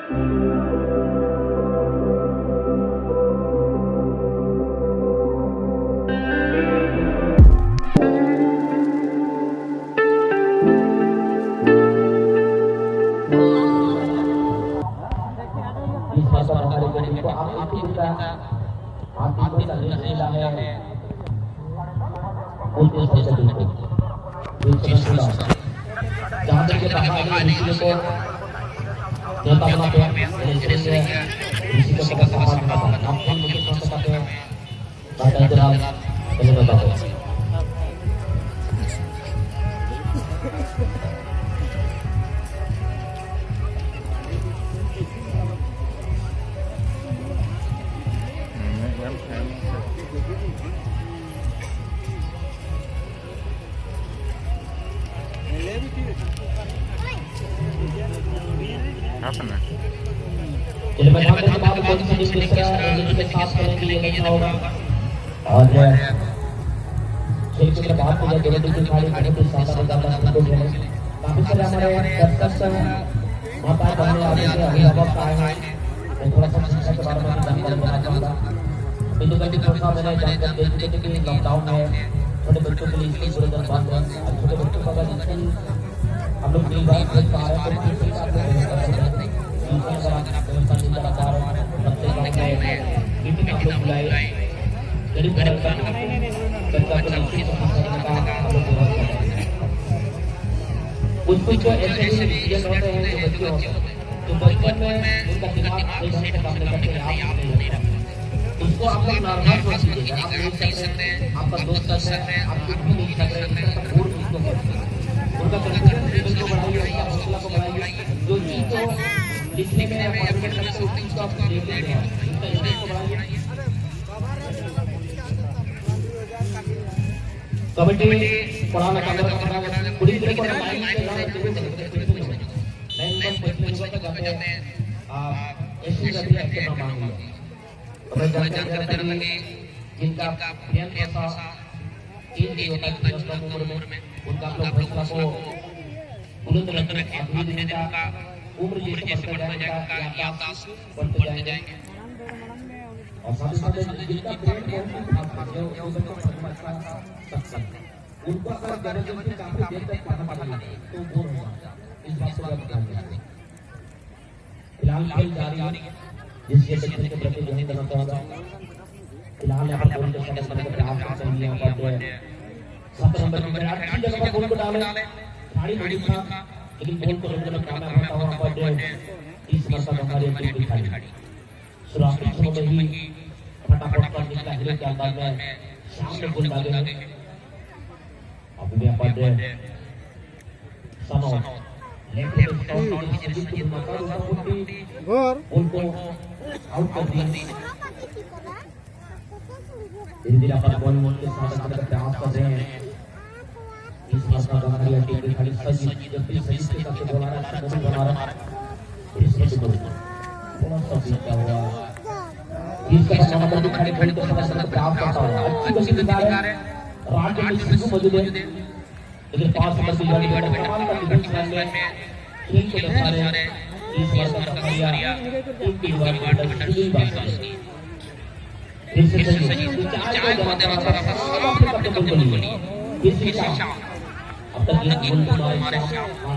जहाँ तक को देवता बनाते हैं ऋषि को सबका सामान बनाता है। आप मुझे कौन सा कहते हैं बाटा जनाब पहले बताओ। और एक बात पूजा दोनों दिन की खाली खाने की सादा दादा को बोले काफी सारे हमारे दर्शक माता बहनें आगे से अभिभावक आए हैं। मैं थोड़ा सा शिक्षा के बारे में जानकारी देना चाहूँगा। इंडिपेंडेंट प्रोग्राम मैंने जानकारी दे दी थी कि लॉकडाउन में छोटे बच्चों के लिए स्कूल पूरे दिन बंद है। अब छोटे बच्चों का अगर स्कूल हम लोग नहीं बात देख पा रहे हैं तो आप लोग व्यवस्था नहीं करा पा रहे हैं। बच्चे गाँव में मीटिंग आप लोग बुलाए गरीब घर का बच्चा को नौकरी करने का हम लोग व्यवस्था करें। कुछ ऐसे डिसीजन होते हैं जो बच्चे होते हैं तो बचपन में उनका दिमाग सही ढंग से काम नहीं करते, याद नहीं रहता। उसको आप लोग नॉर्मल सोच लीजिएगा। आप नहीं सकते हैं, आपका दोस्त कर सकते हैं, आप कुछ भी नहीं कर रहे हैं, सपोर्ट उसको करिए, उनका कॉन्फिडेंस लेवल को बढ़ाइए, उनका हौसला को बढ़ाइए। जो चीज को लिखने में या पढ़ने में लगता है उस चीज को आप देखते हैं, उनका इंटरेस्ट को बढ़ाइए। कबड्डी पढ़ाना पूरी तरह को लाइन से ऐसी रखिए जानकारी लगे जिनका प्रियम ऐसा चीज नहीं होता 10 उम्र में उनका आप लोग फैसला को बुलंद रखने का उम्र जैसे बढ़ता जाएगा याददाश्त बढ़ते जाएंगे। और साथ ही साथ जिनका प्रेम उनको अगर जबरदस्ती काफी देर तक पढ़ना पड़ेगा तो बोर हो जाएगा। इस बात को आप ध्यान रखिए। फिलहाल खेल जारी है जिसके बच्चे के प्रति ध्यान देना चाहूँगा। फिलहाल यहाँ पर बोल के समय समय पर आप सब चाहिए यहाँ पर 7 नंबर की अच्छी जगह पर बोल को डाले साड़ी बड़ी था लेकिन बोल को रोकने में कामयाब होता हुआ पर 30 मरतबा हमारी टीम की खाली सुरक्षित समय में ही फटाफट कर निकला हीरो के अंदाज में सामने गोल डाले अब यहाँ पर समो लेफ्ट में शॉट की सही मौका और उनको आउट कर दिया। इंदिरा पर बॉल के साथ अंदर प्रयास कर रहे हैं। इस मौका पर हमारी टीम की खाली सजी जब भी सही से करके बोल रहा है अच्छा बना रहा है इसमें तो बहुत सा बीता हुआ इसका नंबर की खाली खेल के समय समय प्रयास करता है। अच्छी गति दिखा रहे हैं राज्य में सिंधु मौजूद है लेकिन 5 नंबर की गाड़ी कमाल का डिफेंस लाइन में खेल को दिखा रहे हैं। इस बार का खरिया टीम की बात सुनील बात इससे सही चार को जमा करना सबसे कम गोल बनी इससे अब तक ये गोल हमारे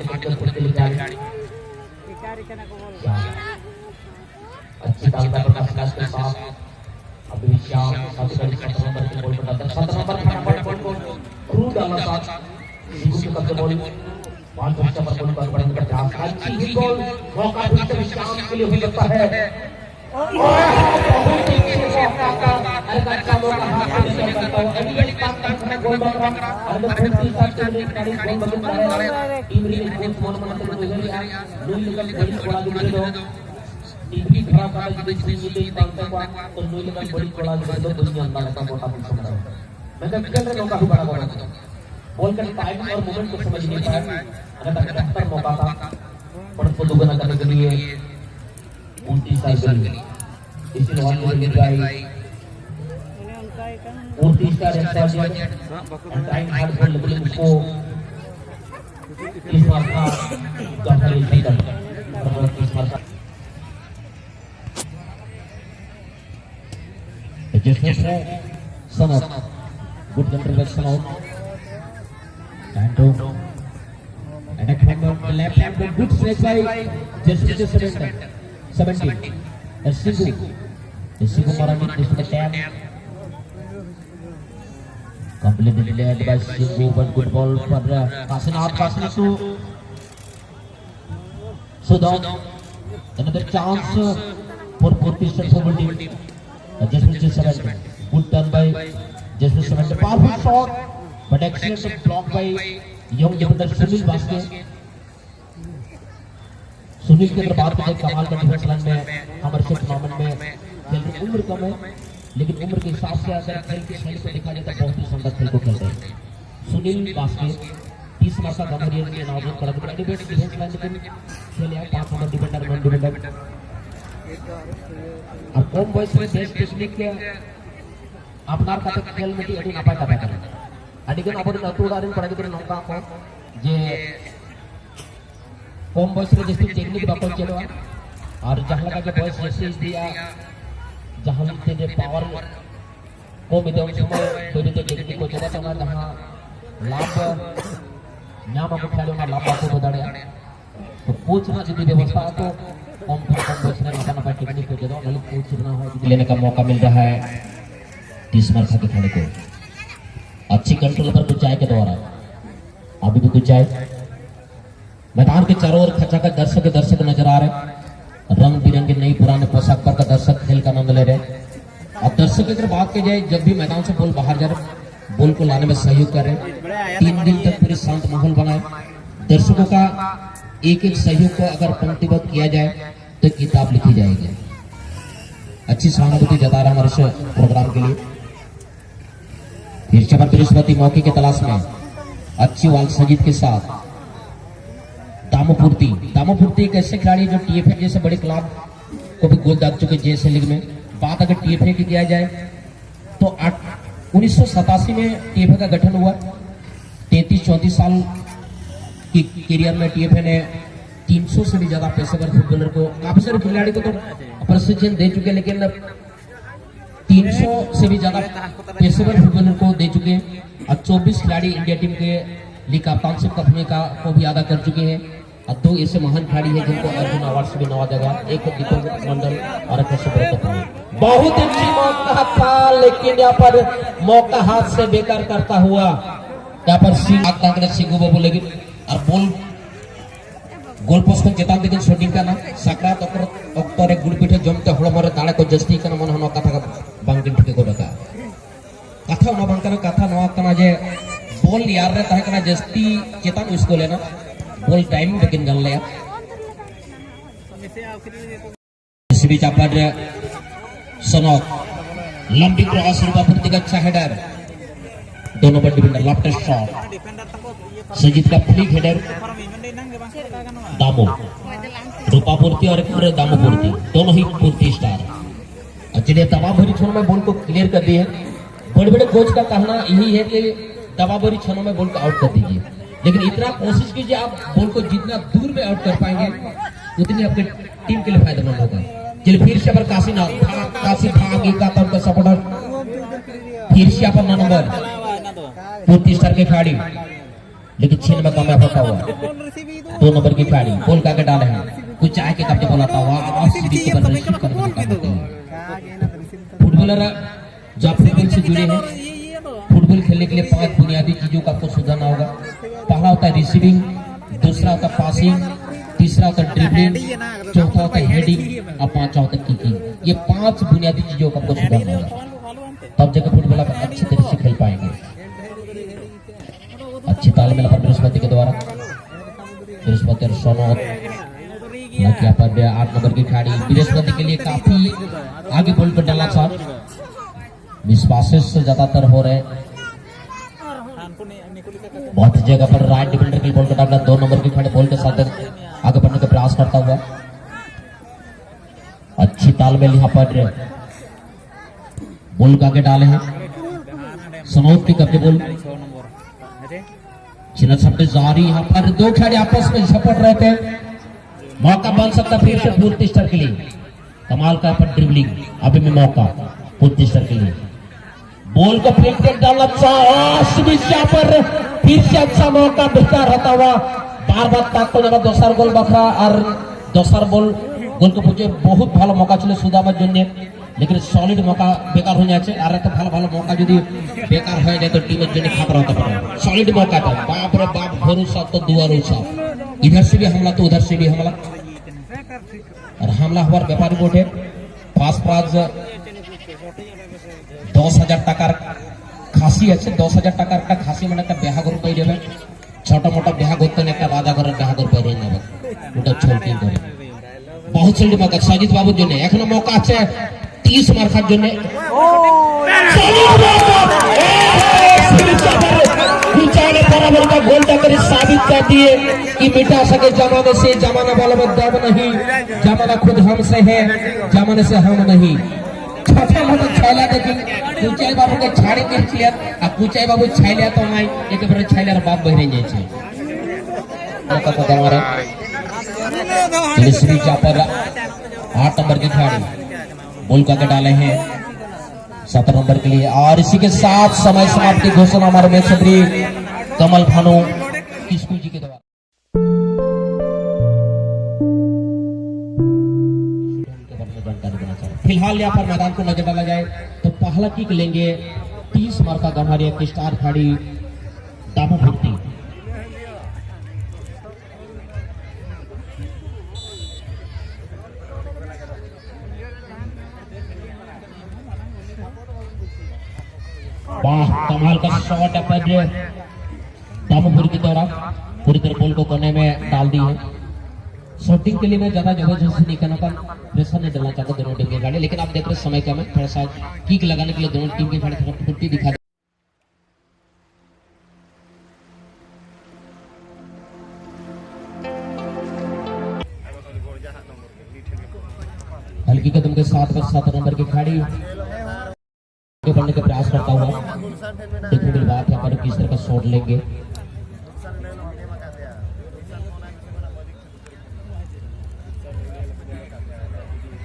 साथ कर सकते हैं खिलाड़ी अच्छी ताकत पर प्रकाश के साथ अभी श्याम 7 नंबर के गोल बनाता है। 7 नंबर फटाफट बॉल को क्रू डालना साथ सिंधु के कब्जे बॉल 5 बच्चा पर बॉल पर बढ़ने का प्रयास अच्छी ही गोल मौका फिर से श्याम के लिए हो सकता है। अरे बच्चा मौका हाथ से नहीं करता है अभी एक पास करना गोल बन रहा और जब 37 से एक गाड़ी गोल बन रहा है टीम रिलीज कोच मोन मन से हो गया न्यू लेवल बड़ी कोड़ा दिख दो टीपी खराब वाला जिस दिन ये पालते को तो न्यू लेवल बड़ी कोड़ा दिख दो दुनिया अंदर का मोटा पीछे रहा मैं तो निकल रहा काफी बड़ा बॉल बॉल का टाइम और मोमेंट को समझ नहीं पाया। अगर बेहतर मौका था पर को दुगना करने के लिए 29 साल के लिए इसी नॉन मिल गई 29 का रेस्टा दिया टाइम हार्ड बॉल लेकिन उसको इस बार का गफरी सेकंड और 29 बार जिसमें Sanat good contribution out and from the left hand good stretch by just 17 Sigu Marani is the tap completely led by Sigu, but good ball for passing to Sudan. Another chance for Purti Station team. Just 17 good turn by just 17 powerful shot but excellent block by young defender Sunil Basque. Sunil के अगर बात करें कमाल का defence line में हमारे से tournament में खेल रहे उम्र कम है लेकिन उम्र के हिसाब से अगर खेल की शैली को देखा जाए तो बहुत ही सुंदर खेल को खेल रहे हैं सुनील बास्के 30 वर्ष का गंभीर के नाम पर एडिवेट डिफेंस लाइन लेकिन खेले 5 नंबर डिफेंडर नॉन डिफेंडर और कम बॉयज में देश टेक्निक के अपनार का खेल में अड़ी नापाय का कर अडिगन अब अतुडारिन पड़ागिद्रे नौका को जे कम बॉयज रे जैसे टेक्निक बाको चलो और जहां लगा के बॉयज जैसे दिया जहां ते पावर को मिदम समय कोई टेक्निक को चला तो जहां लाभ न्याम को खेलो ना लाभ को बदाड़े तो कोच ना यदि व्यवस्था तो कम बॉयज ने ना टेक्निक को चलो मतलब कोच ना हो लेने का मौका मिल रहा है 30 मार्क के खिलाड़ी को अच्छी कंट्रोल पर कुछ जाए के द्वारा अभी भी कुछ जाए मैदान के चारों ओर खचाखच दर्शक नजर आ रहे रंग बिरंगे नई पुराने पोशाक पर का दर्शक खेल का आनंद ले रहे अब दर्शक की अगर बात की जाए जब भी मैदान से बॉल बाहर जा रहे बॉल को लाने में सहयोग कर रहे 3 दिन तक पूरे शांत माहौल बनाए दर्शकों का एक सहयोग को अगर पंक्तिबद्ध किया जाए तो किताब लिखी जाएगी अच्छी सहानुभूति जता रहा हमारे प्रोग्राम के लिए फिर चमन बृहस्पति मौके के तलाश में अच्छी वाल सजीद के साथ दामोपूर्ति एक ऐसे खिलाड़ी जो टीएफए जैसे बड़े क्लब को भी गोल दाग चुके जैसे लीग में बात अगर टीएफए की किया जाए तो 1987 में टीएफए का गठन हुआ 33-34 साल की करियर में टीएफए ने 300 से भी ज्यादा पेशेवर फुटबॉलर को काफी सारे खिलाड़ी को तो प्रशिक्षण दे चुके लेकिन 300 से भी ज्यादा पेशेवर फुटबॉलर को दे चुके और 24 खिलाड़ी इंडिया टीम के लिए कप्तानशिप का भूमिका को भी अदा कर चुके हैं और 2 ऐसे महान खिलाड़ी हैं जिनको अर्जुन अवार्ड से भी नवाजा गया एक दीपक मंडल और एक बहुत अच्छी मौका था लेकिन यहाँ पर मौका हाथ से बेकार करता हुआ यहाँ पर सिंगू बाबू लेकिन और बॉल गोल पोस्ट को चेतान लेकिन शूटिंग का ना सकरात अक्टोर एक गुड़पीठे जमते हड़मरे दाड़े को जस्ती का मन हनो कथा बांगिन ठिके को डका कथा ना बांकना कथा नवा कना जे बॉल यार रे तहे कना जस्ती चेतान उसको लेना बॉल टाइमिंग लेकिन गन ले इस बीच पर सनोक लंबी क्रॉस रूपापूर्ति का अच्छा header 2 number defender left shot Sajid का फ्लिक हेडर दामो रूपापूर्ति और एक दामोपूर्ति दोनों ही पूर्ति स्टार चलिए तमाम भरी क्षणों में बॉल को क्लियर कर दिए बड़े बड़े कोच का कहना यही है कि दबा भरी क्षणों में बॉल को आउट कर दीजिए लेकिन इतना कोशिश कीजिए आप बॉल को जितना दूर में आउट कर पाएंगे उतनी आपके टीम के लिए फायदेमंद होगा चलिए फिर से पर काशी भागी का तब का सपोर्टर फिर से पर नंबर पूर्ति स्टार के खिलाड़ी लेकिन 6 नंबर का होता हुआ 2 नंबर की खिलाड़ी बॉल का डाले हैं कुछ चाय के कब्जे बोलाता हुआ फुटबॉलर जो फुटबॉल से जुड़े हैं फुटबॉल खेलने के लिए 5 बुनियादी चीजों का आपको सुधारना होगा पहला होता है रिसीविंग दूसरा होता है पासिंग तीसरा होता है ड्रिबलिंग चौथा होता है हेडिंग और पांचवा होता है किकिंग ये 5 बुनियादी चीजों का आपको सुधारना होगा तब जगह फुटबॉल आप अच्छी तरह से खेल पाएंगे अच्छी तालमेल पर बृहस्पति के द्वारा बृहस्पति और सोनोत यहाँ पर 8 नंबर की खिलाड़ी बृहस्पति के लिए काफी आगे बॉल पर डाला था विश्वास से ज्यादातर हो रहे बहुत जगह पर राइट डिफेंडर की बॉल को डाला 2 नंबर की खिलाड़ी बॉल के साथ आगे बढ़ने का प्रयास करता हुआ अच्छी तालमेल यहाँ पर बॉल को आगे डाले हैं सनौत की कब्जे बॉल चिन्ह शब्द जारी यहाँ पर 2 खिलाड़ी आपस में झपट रहे थे मौका बन सकता फिर से पूर्ति स्टार के लिए कमाल का पर ड्रिबलिंग अभी में मौका पूर्ति स्टार के लिए बॉल को फिर डालना चाह पर फिर से अच्छा मौका बेकार होता हुआ बार बार ताक को जाना दोसर गोल बखरा और दोसर बॉल गोल को पूछे बहुत ভালো मौका ছিল সুদামার জন্য लेकिन सॉलिड मौका बेकार हो जाए और तो ভালো ভালো मौका যদি बेकार हो जाए तो टीमेर জন্য खतरा होता है सॉलिड मौका था बाप रे बाप भरोसा तो दुआरोसा इधर से भी हमला तो उधर से भी हमला और हमला हमार व्यापारी बोटे फास्ट प्राइज 10,000 টাকার খাসি আছে 10,000 টাকার একটা খাসি মানে একটা বিয়াঘর পাই যাবে ছোট মোটা বিয়া করতে না একটা রাজা ঘরের বিয়াঘর পাই নেবে ওটা চলতেই করে बहुत जल्दी मौका साजिद बाबूर জন্য এখনো মৌকা আছে 30 মার্কার জন্য बराबर का गोल जाकर साबित कर दिए कि मिटा सके जमाने से जमाना वाला में दम नहीं जमाना खुद हमसे है जमाने से हम नहीं छोटा मोटा छैला देखी कुचाई बाबू के छाड़ी के छिया आ कुचाई बाबू छैला तो नहीं एक बार छैलार बाप बहिरे जाय छै मौका तो हमारा श्री चापर 8 नंबर के खिलाड़ी बॉल का डाले हैं 7 नंबर के लिए और इसी के साथ समय समाप्ति की घोषणा हमारे मैच सदरी कमल भानु किस्कू जी के द्वारा फिलहाल यहाँ पर मैदान को नजर डाला जाए तो पहला किक लेंगे 30 मार का गंहारिया की स्टार खिलाड़ी दामू भुट्टी वाह कमाल का शॉट है दामोपुर की तरफ पूरी तरह बॉल को कोने में डाल दी है शॉटिंग के लिए मैं ज्यादा जबरदस्ती नहीं करना पर प्रेशर नहीं डालना चाहता दोनों टीम के खिलाड़ी लेकिन आप देख रहे समय कम है थोड़ा सा किक लगाने के लिए दोनों टीम के खिलाड़ी थोड़ा फुर्ती दिखा हल्की कदम के साथ 7 नंबर के खिलाड़ी बढ़ने का प्रयास करता हुआ देखने की बात है पर किस तरह का शॉट लेंगे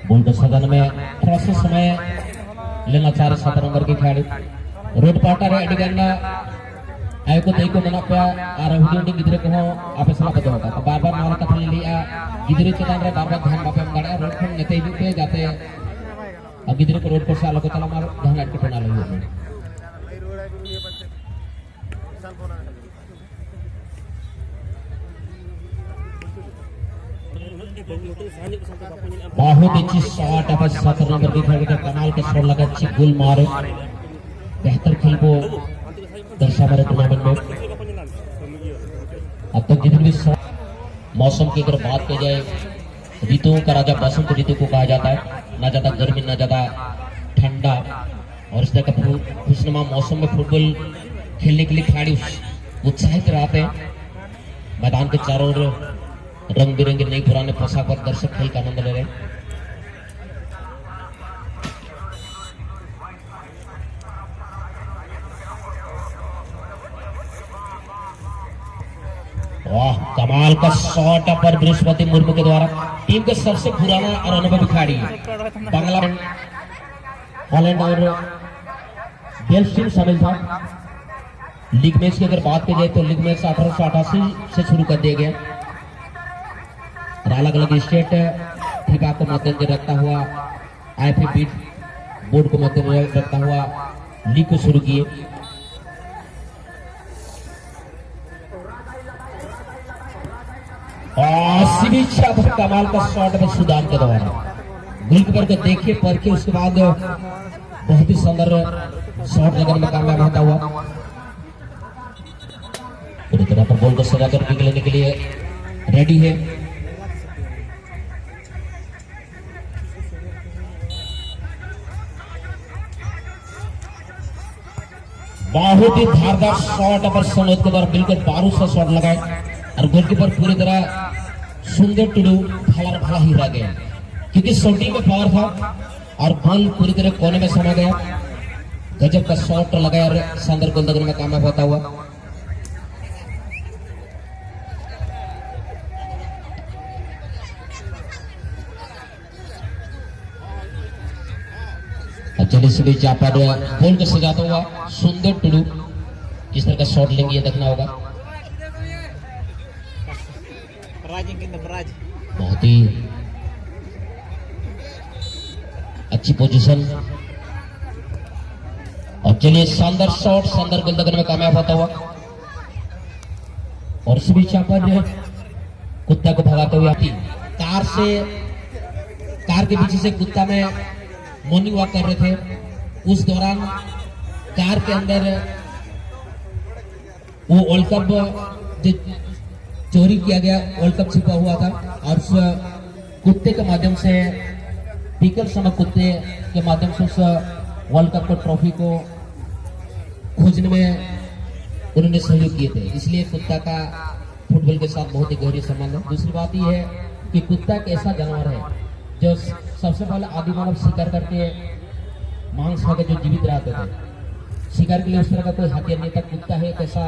बॉल को सदन में थोड़ा सा समय लेना चाह रहे 7 नंबर के खिलाड़ी रोड पार्टनर है अडिगन्ना आयो को मना पे और हुडी गिदरे को आपे सला पता होता तो बार-बार माल कथा ले लिया गिदरे चेतान रे बार-बार ध्यान बापे गाड़ा रोड खन नेते पे जाते अब गिदरे को रोड पर से आलोक चला मार ध्यान अटके पना लगे बहुत अच्छी शॉट है 7 नंबर की खिलाड़ी का कमाल का शॉट लगा अच्छी गोल मारे बेहतर खेल को दर्शा मारे टूर्नामेंट में अब तक जितने भी मौसम की अगर बात की जाए ऋतुओं का राजा बसंत ऋतु को कहा जाता है ना ज्यादा गर्मी ना ज्यादा ठंडा और इस तरह का खुशनुमा मौसम में फुटबॉल खेलने के लिए खिलाड़ी उत्साहित रहते हैं मैदान के चारों ओर रंग बिरंगे नई पुराने पोशाक पर दर्शक खेल का आनंद ले रहे हैं वाह कमाल का शॉट पर बृहस्पति मुर्मू के द्वारा टीम के सबसे पुराना और अनुभवी खिलाड़ी बांग्लादेश हॉलैंड और बेल्जियम शामिल था लीग मैच की अगर बात की जाए तो लीग मैच 1888 से शुरू कर दिया गया और अलग अलग स्टेट फीफा को मद्देनजर रखता हुआ आईएफएफबी बोर्ड को मद्देनजर रखता हुआ लीग को शुरू किए और कमाल का शॉट है सुदाम के द्वारा गोलकीपर को देखिए परखे उसके बाद बहुत ही सुंदर शॉट लगाने में कामयाब होता हुआ पूरी तरह पर बॉल को सजा कर किक लेने के लिए रेडी है बहुत ही धारदार शॉट पर सनोद के द्वारा बिल्कुल बारूद सा शॉट लगाए और गोलकीपर पूरी तरह सुंदर टुडू भाला भाला ही रह गया क्योंकि शॉटिंग में पावर था और बॉल पूरी तरह कोने में समा गया गजब का शॉट लगाया और शानदार गोल लगने में कामयाब होता हुआ चलिए इस बीच यहाँ पर बॉल को सजाता हुआ सुंदर टुडू किस तरह का शॉट लेंगे ये देखना होगा। बहुत ही अच्छी पोजीशन और चलिए शानदार शॉट शानदार गोल लगने में कामयाब होता हुआ। और इस बीच यहाँ पर कुत्ता को भगाते हुए आती कार के पीछे से कुत्ता में मॉर्निंग वॉक कर रहे थे। उस दौरान कार के अंदर वो वर्ल्ड कप जो चोरी किया गया वर्ल्ड कप छिपा हुआ था और उस कुत्ते के माध्यम से पीकल्स नामक कुत्ते के माध्यम से उस वर्ल्ड कप को ट्रॉफी को खोजने में उन्होंने सहयोग किए थे। इसलिए कुत्ता का फुटबॉल के साथ बहुत ही गहरी संबंध है। दूसरी बात यह है कि कुत्ता एक ऐसा जानवर है जो सबसे पहले आदि मानव शिकार करके मांस खा के जो जीवित रहते थे। शिकार के लिए उस तरह का कोई हथियार नहीं था। कुत्ता है एक ऐसा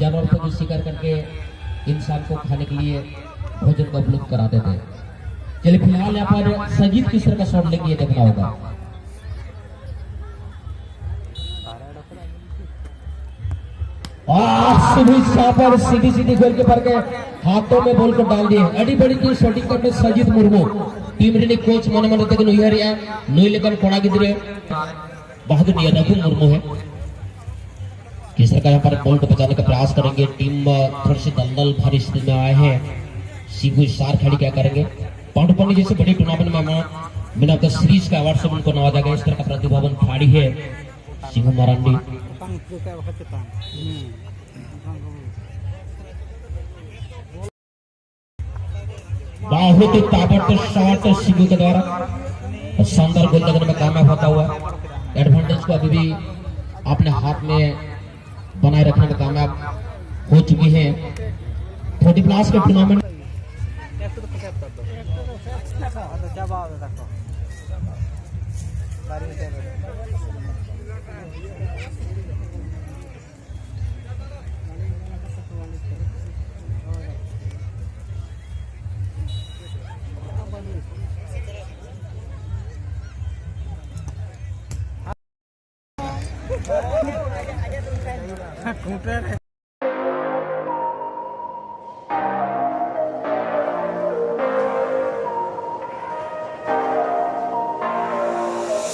जानवर था जो शिकार करके इंसान को खाने के लिए भोजन का उपलब्ध कराते थे। चलिए फिलहाल यहाँ पर सजीद किस तरह का शॉट लेंगे ये देखना होगा। पर सीधी सीधी गोल के पर के हाथों में बॉल को डाल दिए। अड़ी बड़ी टीम शॉटिंग करते सजीद मुर्मू टीम रे कोच मन मन तक नुहरिया नुई लेकर कोड़ा गिदरे बहादुर यादव मुर्मू है। किस तरह का यहाँ पर बॉल को बचाने का प्रयास करेंगे। टीम थोड़ी सी दलदल भारी स्थिति में आए हैं। सीबू स्टार खड़ी क्या करेंगे। पांडुपंडी जैसे बड़ी टूर्नामेंट में बिना तो सीरीज का अवार्ड से उनको नवाजा गया। इस तरह का प्रतिभावन खिलाड़ी है सिंह मरांडी। बहुत ही ताबड़तोड़ शॉट सिंह के द्वारा शानदार गोल लगने में कामयाब होता हुआ। एडवांटेज को अभी भी अपने हाथ में बनाए रखने में कामयाब हो चुकी है। 40+ के टूर्नामेंट कंप्यूटर